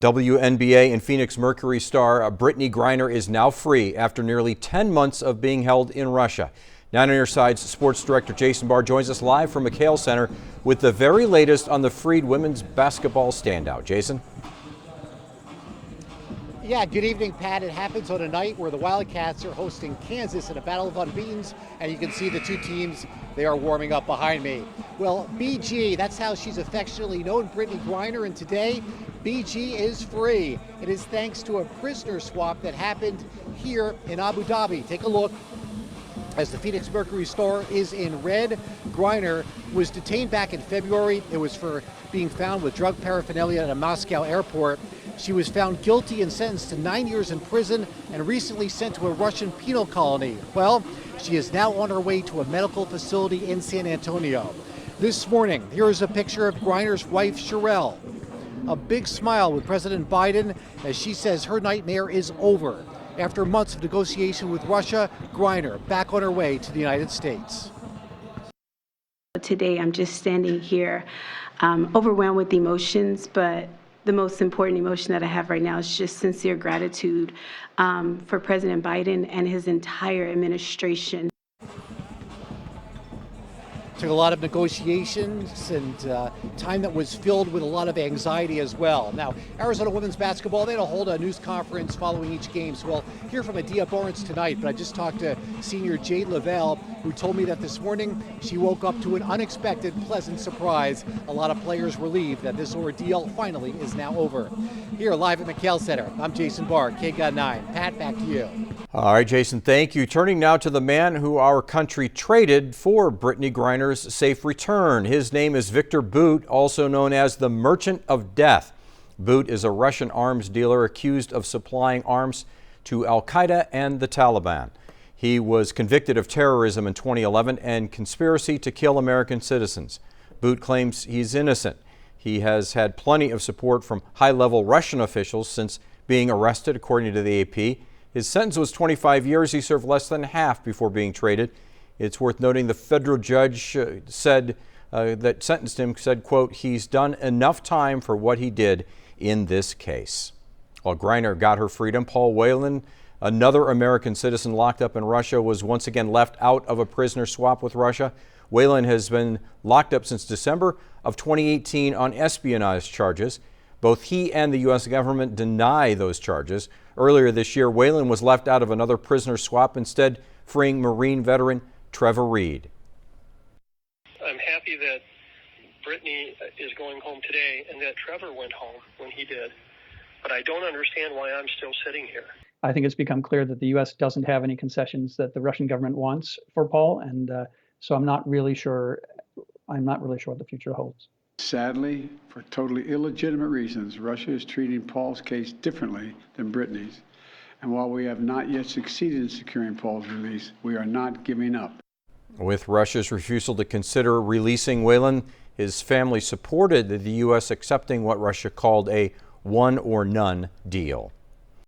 WNBA and Phoenix Mercury star Brittney Griner is now free after nearly 10 months of being held in Russia. 9 on your side's sports director Jason Barr joins us live from McHale Center with the very latest on the freed women's basketball standout. Jason? Yeah, good evening, Pat. It happens on a night where the Wildcats are hosting Kansas in a battle of unbeatens, and you can see the two teams, they are warming up behind me. Well, BG, that's how she's affectionately known, Brittney Griner, and today, BG is free. It is thanks to a prisoner swap that happened here in Abu Dhabi. Take a look. As the Phoenix Mercury star is in red, Griner was detained back in February. It was for being found with drug paraphernalia at a Moscow airport. She was found guilty and sentenced to 9 years in prison and recently sent to a Russian penal colony. Well, she is now on her way to a medical facility in San Antonio. This morning, here is a picture of Griner's wife, Sherelle. A big smile with President Biden as she says her nightmare is over. After months of negotiation with Russia, Griner back on her way to the United States. Today, I'm just standing here overwhelmed with emotions, but the most important emotion that I have right now is just sincere gratitude for President Biden and his entire administration. Took a lot of negotiations and time that was filled with a lot of anxiety as well. Now, Arizona women's basketball, they'll hold a news conference following each game. So we'll hear from Adia Barnes tonight, but I just talked to senior Jade Lavelle, who told me that this morning she woke up to an unexpected, pleasant surprise. A lot of players relieved that this ordeal finally is now over. Here live at McHale Center, I'm Jason Barr, KGUN 9. Pat, back to you. All right, Jason, thank you. Turning now to the man who our country traded for Brittney Griner's safe return. His name is Viktor Bout, also known as the Merchant of Death. Bout is a Russian arms dealer accused of supplying arms to Al-Qaeda and the Taliban. He was convicted of terrorism in 2011 and conspiracy to kill American citizens. Bout claims he's innocent. He has had plenty of support from high-level Russian officials since being arrested, according to the AP. His sentence was 25 years. He served less than half before being traded. It's worth noting the federal judge said that sentenced him said, quote, he's done enough time for what he did in this case. While Griner got her freedom, Paul Whelan, another American citizen locked up in Russia, was once again left out of a prisoner swap with Russia. Whelan has been locked up since December of 2018 on espionage charges. Both he and the U.S. government deny those charges. Earlier this year, Whelan was left out of another prisoner swap, instead freeing Marine veteran Trevor Reed. I'm happy that Brittney is going home today and that Trevor went home when he did. But I don't understand why I'm still sitting here. I think it's become clear that the U.S. doesn't have any concessions that the Russian government wants for Paul, and so I'm not really sure what the future holds. Sadly, for totally illegitimate reasons, Russia is treating Paul's case differently than Brittney's. And while we have not yet succeeded in securing Paul's release, we are not giving up. With Russia's refusal to consider releasing Whelan, his family supported the U.S. accepting what Russia called a one or none deal.